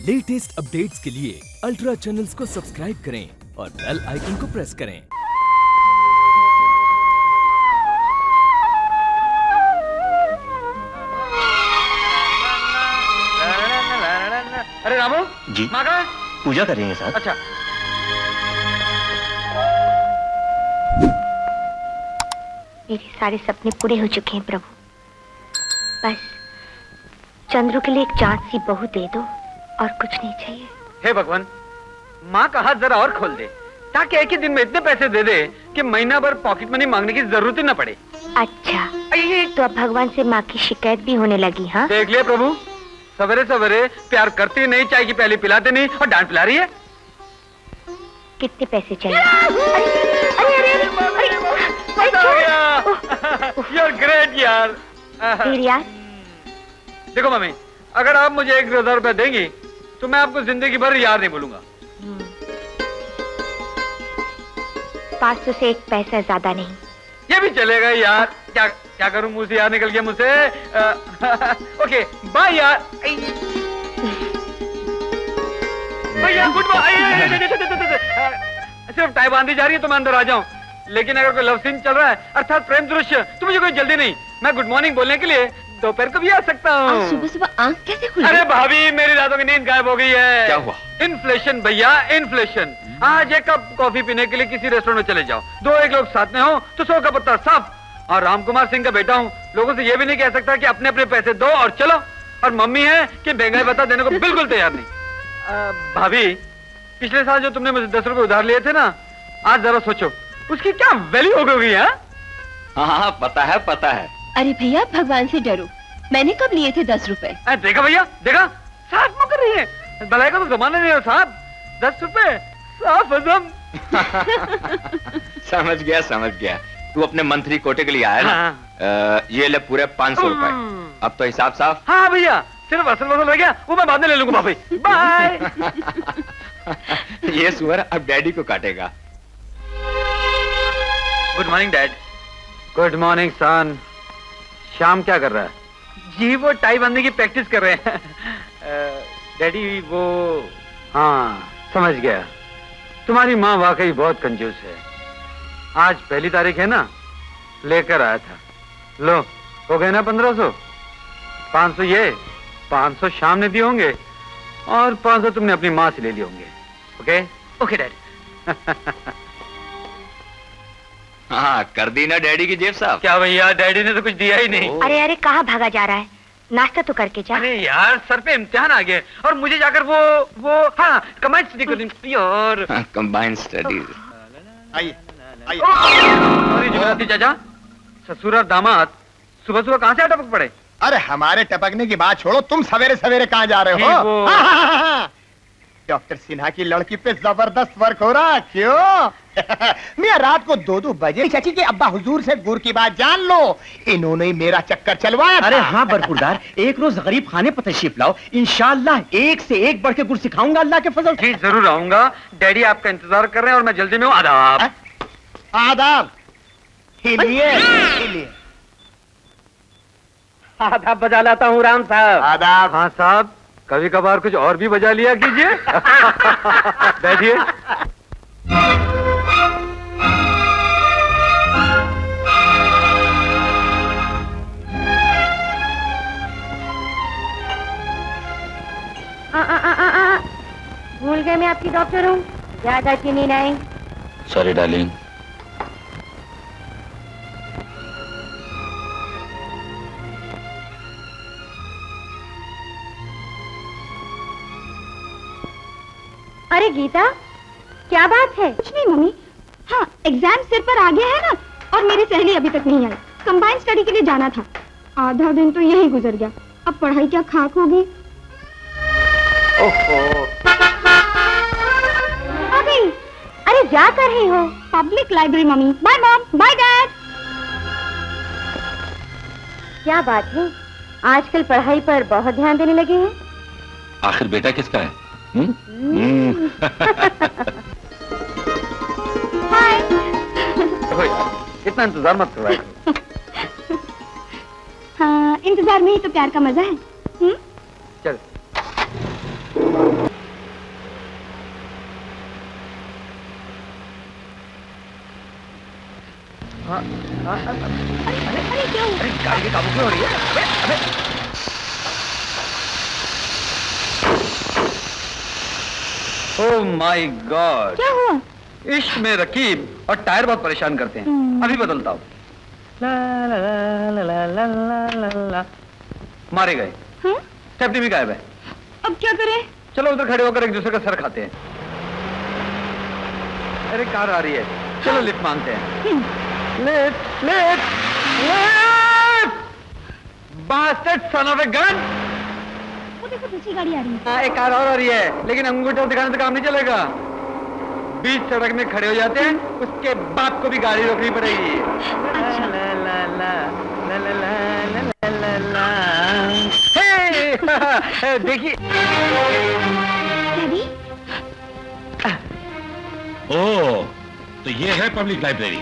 Latest updates के लिए ultra channels को सब्सक्राइब करें और बेल आइकन को प्रेस करें। अरे रामू जी माँ कहाँ है? पूजा कर रही हैं साहब। अच्छा मेरे सारे सपने पूरे हो चुके हैं प्रभु। बस चंद्रू के लिए एक चांद सी बहू दे दो और कुछ नहीं चाहिए। हे भगवान, माँ का हाथ जरा और खोल दे ताकि एक ही दिन में इतने पैसे दे दे कि महीना भर पॉकेट मनी मांगने की जरूरत ही न पड़े। अच्छा तो अब भगवान से माँ की शिकायत भी होने लगी। हाँ देख लिया प्रभु, सवेरे सवेरे प्यार करती नहीं, चाय की प्याली पिलाते नहीं और डांट पिला रही है। कितने पैसे चाहिए? अरे अरे You're great यार। फिर यार देखो मम्मी, अगर आप मुझे 1000 रुपया देंगी तो मैं आपको जिंदगी भर यार नहीं बोलूंगा। 500 से एक पैसा ज्यादा नहीं। ये भी चलेगा यार। क्या क्या करूं, मुंह से यार निकल गया मुझसे। ओके बाय यार। भैया गुड बाय। सिर्फ टाई बांधी जा रही है तो मैं अंदर आ जाऊं, लेकिन अगर कोई लव सीन चल रहा है अर्थात प्रेम दृश्य तो मुझे कोई जल्दी नहीं। मैं गुड मॉर्निंग बोलने के लिए दोपहर को भी आ सकता हूँ। सुबह सुबह आंख कैसे खुली? अरे भाभी, मेरी रातों की नींद गायब हो गई है। क्या हुआ? इन्फ्लेशन भैया, इन्फ्लेशन। आज एक कप कॉफी पीने के लिए किसी रेस्टोरेंट में चले जाओ, 2-1 लोग साथ में हो तो 100 का पत्ता साफ। और रामकुमार सिंह का बेटा हूँ, लोगों से ये भी नहीं कह सकता कि अपने अपने पैसे दो और चलो। और मम्मी है कि महंगाई बता देने को बिल्कुल तैयार नहीं। भाभी, पिछले साल जो तुमने मुझे 10 रुपए उधार लिए थे ना, आज जरा सोचो उसकी क्या वैल्यू हो गई है। हाँ पता है। अरे भैया भगवान से डरो, मैंने कब लिए थे 10 रुपए? देखा भैया, देखा साफ मुकर रही है। भलाई का तो जमाना नहीं है साहब। 10 रुपए साफ हजम। समझ गया। तू अपने मंथली कोटे के लिए आया ना। ये ले पूरे 500 रुपए। अब तो हिसाब साफ। हाँ भैया, सिर्फ असल वसूल रह गया, वो मैं बाद में ले लूंगा भाभी। बाय। ये सुअर अब डैडी को काटेगा। Good morning dad. Good morning son. शाम क्या कर रहा है? जी वो टाई बांधने की प्रैक्टिस कर रहे हैं। डैडी वो, हाँ समझ गया, तुम्हारी माँ वाकई बहुत कंजूस है। आज 1 तारीख है ना, लेकर आया था। लो हो गए ना 1500। 500 ये, 500 शाम ने दिए होंगे और 500 तुमने अपनी माँ से ले लिए होंगे। Okay okay daddy. हाँ कर दी ना डैडी की जेब साहब। क्या भैया, डैडी ने तो कुछ दिया ही नहीं। अरे अरे कहाँ भागा जा रहा है? नाश्ता तो करके जा। अरे यार, सर पे इम्तिहान आ गए और मुझे जाकर वो हाँ कंबाइंड स्टडी करनी यार। Combined studies. आइए सॉरी जुगराती चाचा, ससुर और दामाद सुबह सुबह कहाँ से अटक पड़े? अरे हमारे टपकने की बात छोड़ो, तुम सवेरे सवेरे कहाँ जा रहे हो? डॉक्टर सिन्हा की लड़की पे जबरदस्त वर्क हो रहा। क्यों? मैं रात को 2-2 बजे चाची के अब्बा हुजूर से गुर की बात जान लो, इन्होंने मेरा चक्कर चलवाया। अरे हाँ बरकुरदार, एक रोज गरीब खाने पर तशरीफ लाओ, इंशाल्लाह एक से एक बढ़ के गुर सिखाऊंगा अल्लाह के फजल। जी जरूर आऊंगा। डैडी आपका इंतजार कर रहे हैं और मैं जल्दी में हूँ। आदाब। आदाब। हिलिए। आदाब बजा लाता हूँ राम साहब। आदाब। हाँ साहब, कभी कभार कुछ और भी बजा लिया कीजिए। बैठिए। भूल गए मैं आपकी डॉक्टर हूँ, ज्यादा चीनी नहीं। Sorry darling. अरे गीता, क्या बात है? कुछ नहीं मम्मी। हाँ एग्जाम सिर पर आ गया है ना, और मेरी सहेली अभी तक नहीं आई। कंबाइंड स्टडी के लिए जाना था, आधा दिन तो यही गुजर गया। अब पढ़ाई क्या खाक होगी। ओहो। अभी अरे जा कर रही हो? Public library mummy. Bye mom, bye dad. क्या बात है, आजकल पढ़ाई पर बहुत ध्यान देने लगे हैं। आखिर बेटा किसका है? हाय। इतना इंतजार मत करवाया। हाँ इंतजार में ही तो प्यार का मजा है। चल। अरे क्या हुआ? अरे गाड़ी के काबू क्यों हो रही है? अबे ओह माय गॉड, क्या हुआ? इश्क में रकीब और टायर बहुत परेशान करते हैं। अभी बदलता हूँ। मारे गए, हाँ? स्टेपनी भी गायब है। अब क्या करें? चलो उधर खड़े होकर एक दूसरे का सर खाते हैं। अरे कार आ रही है, चलो लिफ्ट मांगते हैं। Lift lift lift, bastard son of a gun. वो देखो दूसरी गाड़ी आ रही है। हाँ, एक कार और आ रही है, लेकिन अंगूठा दिखाने से काम नहीं चलेगा। बीच सड़क में खड़े हो जाते हैं, उसके बाप को भी गाड़ी रोकनी पड़ेगी। हे, देखिए। डैडी, ओह, तो ये है पब्लिक लाइब्रेरी।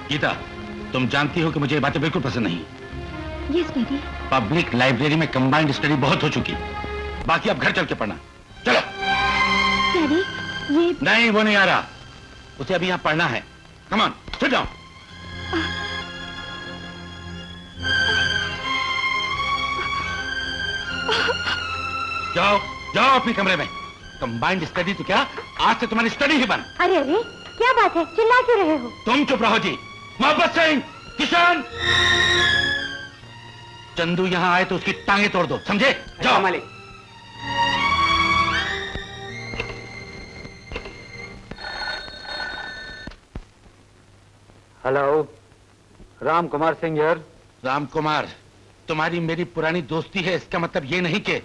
गीता, तुम जानती हो कि मुझे ये बातें बिल्कुल पसंद नहीं। Yes daddy. पब्लिक लाइब्रेरी में कंबाइंड स्टडी बहुत हो चुकी, बाकी अब घर चल के पढ़ना। चलो। डैडी, ये नहीं, वो नहीं आ रहा, उसे अभी यहाँ पढ़ना है। Come on, sit down. जाओ जाओ अपने कमरे में। कंबाइंड स्टडी तो क्या, आज से तुम्हारी स्टडी ही बंद। अरे अरे, क्या बात है, चिल्ला क्यों रहे हो? तुम चुप रहो जी। मोहब्बत सिंह, किशन, चंदू यहाँ आए तो उसकी टांगे तोड़ दो, समझे? जाओ। मालिक। हेलो, राम कुमार सिंह यार। राम कुमार, तुम्हारी मेरी पुरानी दोस्ती है, इसका मतलब ये नहीं कि।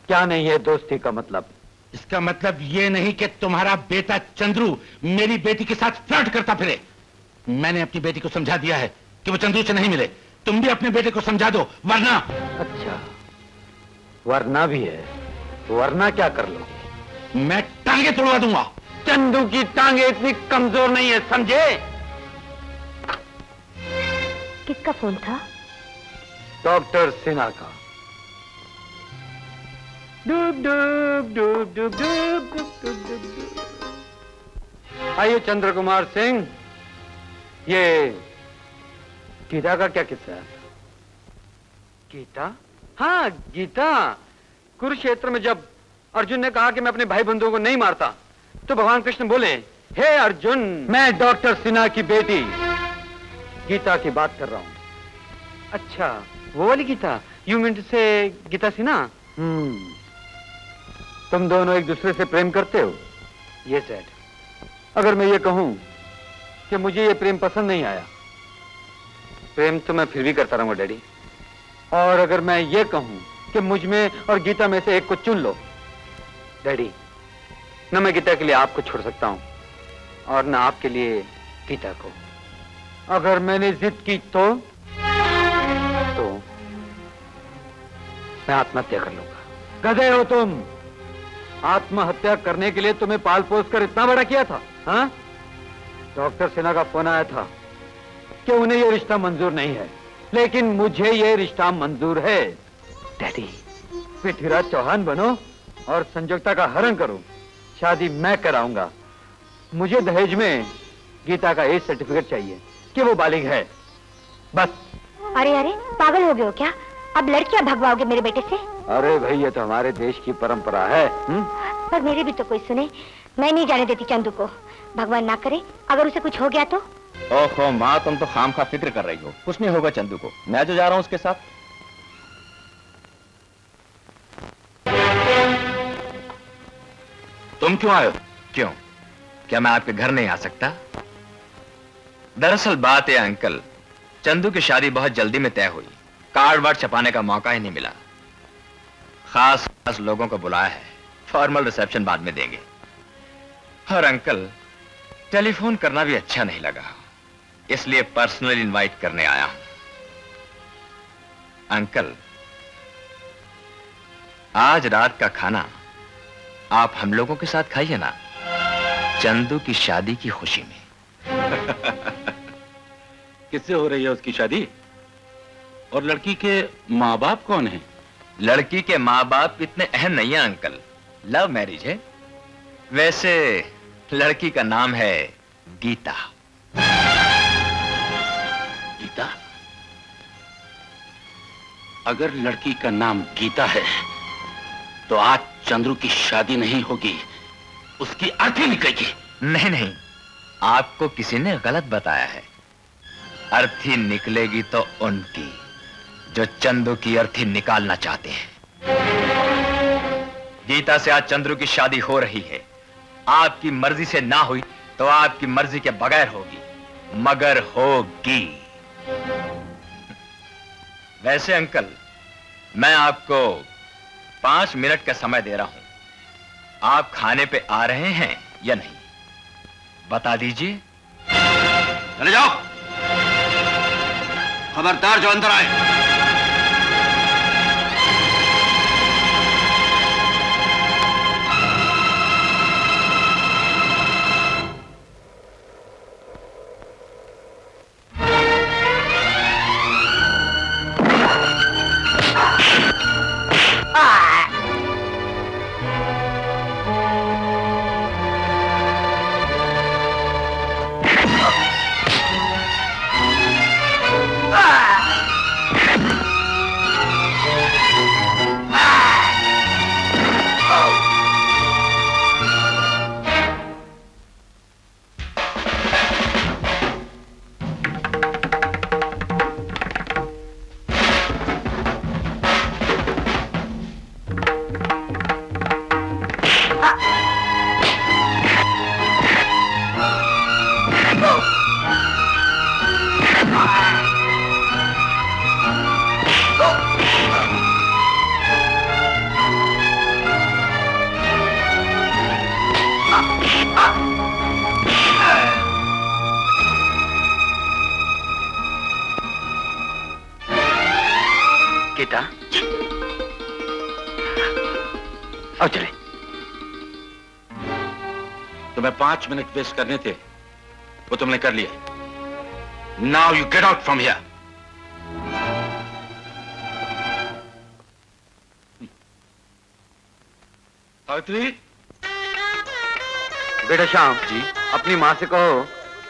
क्या नहीं है दोस्ती का मतलब? इसका मतलब ये नहीं कि तुम्हारा बेटा चंद्रू मेरी बेटी के साथ फ्लर्ट करता फिरे। मैंने अपनी बेटी को समझा दिया है कि वो चंद्रू से नहीं मिले। तुम भी अपने बेटे को समझा दो, वरना। अच्छा, वरना भी है। वरना क्या कर लोगे? मैं टांगे तोड़वा दूंगा। चंदू की टांगे इतनी कमजोर नहीं है, समझे? किसका फोन था? डॉक्टर सिन्हा का। डूब डूब डूब डूब डूब डूब डूब डूब। आइए चंद्र कुमार सिंह, ये गीता का क्या किस्सा है? गीता? हाँ गीता। कुरुक्षेत्र में जब अर्जुन ने कहा कि मैं अपने भाई बंधुओं को नहीं मारता, तो भगवान कृष्ण बोले, हे अर्जुन, मैं डॉक्टर सिन्हा की बेटी गीता की बात कर रहा हूं। अच्छा, वो वाली गीता? यू मीन टू से गीता सिन्हा? तुम दोनों एक दूसरे से प्रेम करते हो? ये सेड। अगर मैं ये कहूं कि मुझे ये प्रेम पसंद नहीं आया, प्रेम तो मैं फिर भी करता रहूंगा डैडी। और अगर मैं ये कहूं कि मुझ में और गीता में से एक को चुन लो डैडी, न मैं गीता के लिए आपको छोड़ सकता हूं और न आपके लिए गीता को। अगर मैंने जिद की तो मैं आत्महत्या कर लूंगा। गधे हो तुम। आत्महत्या करने के लिए तुम्हें पाल पोस कर इतना बड़ा किया था, हाँ? डॉक्टर सिन्हा का फोन आया था कि उन्हें यह रिश्ता मंजूर नहीं है, लेकिन मुझे यह रिश्ता मंजूर है। डैडी, पृथ्वीराज चौहान बनो और संयोक्ता का हरण करो। शादी मैं कराऊंगा। मुझे दहेज में गीता का एज सर्टिफिकेट चाहिए कि वो बालिग है, बस। अरे अरे, पागल हो गए हो क्या? अब लड़कियां भगवाओगे मेरे बेटे से? अरे भाई, ये तो हमारे देश की परंपरा है। पर मेरी भी तो कोई सुने। मैं नहीं जाने देती चंदू को। भगवान ना करे अगर उसे कुछ हो गया तो। ओहो माँ, तुम तो खामखा फिक्र कर रही हो। कुछ नहीं होगा चंदू को, मैं जो जा रहा हूँ उसके साथ। तुम क्यों आए हो? क्यों, क्या मैं आपके घर नहीं आ सकता? दरअसल बात है अंकल, चंदू की शादी बहुत जल्दी में तय हुई। कार्ड वार्ड छपाने का मौका ही नहीं मिला। खास लोगों को बुलाया है, फॉर्मल रिसेप्शन बाद में देंगे। और अंकल, टेलीफोन करना भी अच्छा नहीं लगा, इसलिए पर्सनली इनवाइट करने आया हूं। अंकल, आज रात का खाना आप हम लोगों के साथ खाइए ना, चंदू की शादी की खुशी में। किससे हो रही है उसकी शादी? और लड़की के माँ बाप कौन हैं? लड़की के माँ बाप इतने अहम नहीं है अंकल, लव मैरिज है। वैसे लड़की का नाम है गीता। गीता? अगर लड़की का नाम गीता है तो आज चंद्रू की शादी नहीं होगी, उसकी अर्थी निकलेगी। नहीं नहीं, आपको किसी ने गलत बताया है। अर्थी निकलेगी तो उनकी जो चंदू की अर्थी निकालना चाहते हैं। गीता से आज चंद्रू की शादी हो रही है। आपकी मर्जी से ना हुई तो आपकी मर्जी के बगैर होगी, मगर होगी। वैसे अंकल, मैं आपको 5 मिनट का समय दे रहा हूं। आप खाने पे आ रहे हैं या नहीं, बता दीजिए। चले जाओ, खबरदार जो अंदर आए। गीता, आओ चले। तुम्हें 5 मिनट वेस्ट करने थे, वो तुमने कर लिया। Now you get out from here. Savitri. बेटा श्याम जी। अपनी माँ से कहो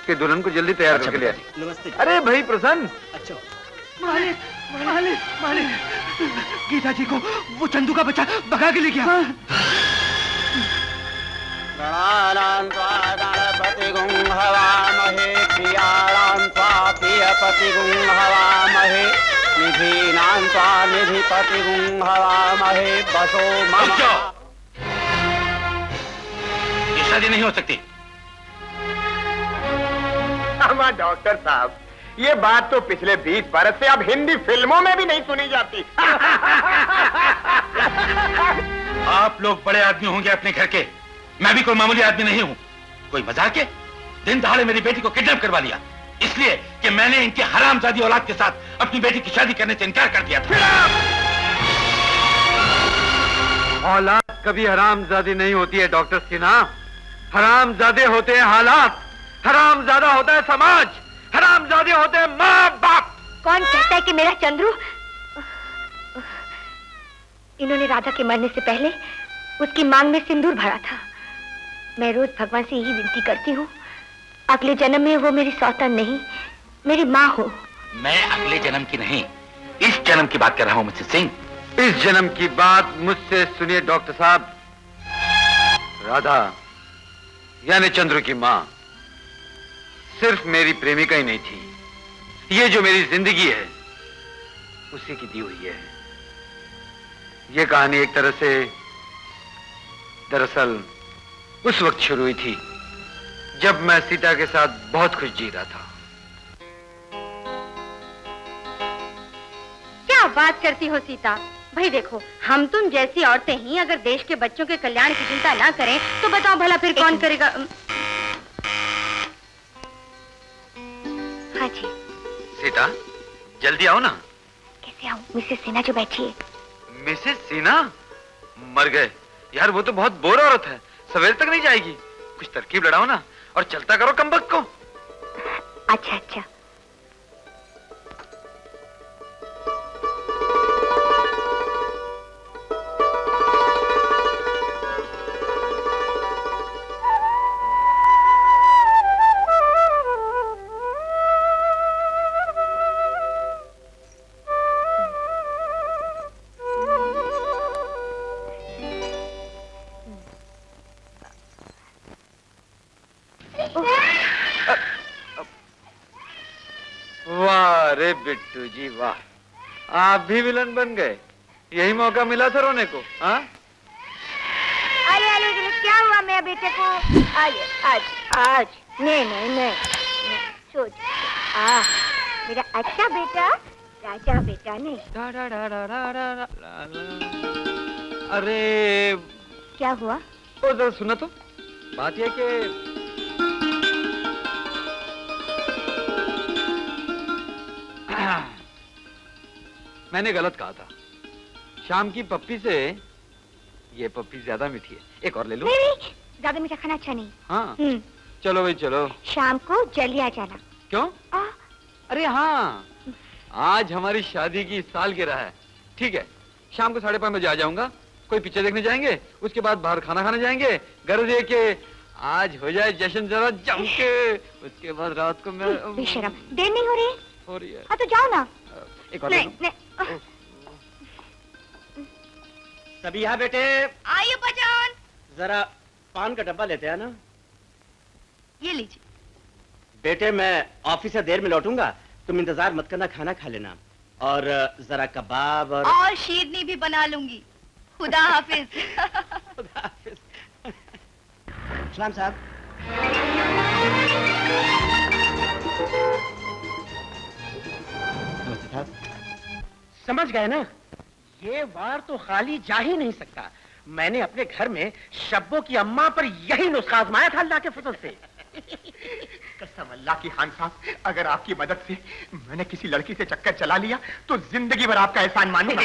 कि दुल्हन को जल्दी तैयार करके ले आए। नमस्ते। अरे भाई प्रसन्न। अच्छा। मालिक, मालिक, मालिक, गीता जी को वो चंदू का बच्चा भगा के ले गया। गणपति गुं हवामहे प्रियाणां त्वा प्रियपति गुं हवामहे निधीनां त्वा निधिपति गुं हवामहे बसो मम। ये शादी नहीं हो सकती। हमारा डॉक्टर साहब, ये बात तो पिछले 20 बरस से अब हिंदी फिल्मों में भी नहीं सुनी जाती। आप लोग बड़े आदमी होंगे अपने घर के, मैं भी कोई मामूली आदमी नहीं हूं। कोई मजाक है? दिन दहाड़े मेरी बेटी को किडनैप करवा लिया, इसलिए कि मैंने इनके हरामजादी औलाद के साथ अपनी बेटी की शादी करने से इनकार कर दिया था। औलाद कभी हरामजादी नहीं होती है डॉक्टर सिन्हा। हरामजादे होते हैं हालात, हरामजादा होता है समाज, हरामजादे होते हैं माँ बाप। कौन कहता है कि मेरा चंद्रू? इन्होंने राधा के मरने से पहले उसकी मांग में सिंदूर भरा था। मैं रोज भगवान से यही विनती करती हूँ, अगले जन्म में वो मेरी सौतन नहीं, मेरी माँ हो। मैं अगले जन्म की नहीं, इस जन्म की बात कर रहा हूँ मिसेस सिंह। इस जन्म की बात मुझसे सुनिए डॉक्टर साहब। राधा यानी चंद्रू की माँ सिर्फ मेरी प्रेमिका ही नहीं थी, ये जो मेरी जिंदगी है उसी की दी हुई है। ये कहानी एक तरह से दरअसल उस वक्त शुरू हुई थी जब मैं सीता के साथ बहुत खुश जी रहा था। क्या बात करती हो सीता? भाई देखो, हम तुम जैसी औरतें ही अगर देश के बच्चों के कल्याण की चिंता ना करें तो बताओ भला फिर कौन करेगा? हाँ जी। सीता जल्दी आओ ना। कैसे आऊँ? मिसेस सिन्हा जो बैठी है। मिसेस सिन्हा मर गए यार, वो तो बहुत बोर औरत है, सवेरे तक नहीं जाएगी। कुछ तरकीब लड़ाओ ना और चलता करो कमबख्त को। अच्छा अच्छा। बिट्टू जी वाह, आप भी विलन बन गए। यही मौका मिला था रोने को। हाँ अरे क्या हुआ मेरे बेटे को? आज आज आज नहीं नहीं नहीं, सोच मेरा अच्छा बेटा, राजा बेटा नहीं। अरे क्या हुआ? ओ जरा सुना तो, बात यह कि मैंने गलत कहा था। शाम की पप्पी से ये पप्पी ज्यादा मीठी है। एक और ले लो। नहीं, ज्यादा मीठा खाना अच्छा नहीं। हाँ चलो भाई चलो। शाम को जल्दी आ जाना। क्यों? अरे हाँ, आज हमारी शादी की सालगिरह है। ठीक है, शाम को 5:30 बजे आ जाऊंगा। कोई पिक्चर देखने जाएंगे, उसके बाद बाहर खाना खाने जाएंगे। गर्ज ये कि आज हो जाए जश्न जरा जम के, उसके बाद रात को मैं बेशरम, देर नहीं हो रही? हो रही है। हाँ तो जाओ ना। एक और नहीं। सभी यहाँ बेटे। आइए बजान। जरा पान का डब्बा लेते हैं ना। ये लीजिए। बेटे मैं ऑफिस से देर में लौटूंगा, तुम इंतजार मत करना, खाना खा लेना। और जरा कबाब और शीरनी भी बना लूंगी। खुदा हाफिज। खुदा हाफिज। सलाम साहब। समझ गए ना, ये वार तो खाली जा ही नहीं सकता। मैंने अपने घर में शब्बों की अम्मा पर यही नुस्खा आजमाया था अल्लाह के फजल से। कसम अल्लाह की खान साहब, अगर आपकी मदद से मैंने किसी लड़की से चक्कर चला लिया तो जिंदगी भर आपका एहसान मानूंगा।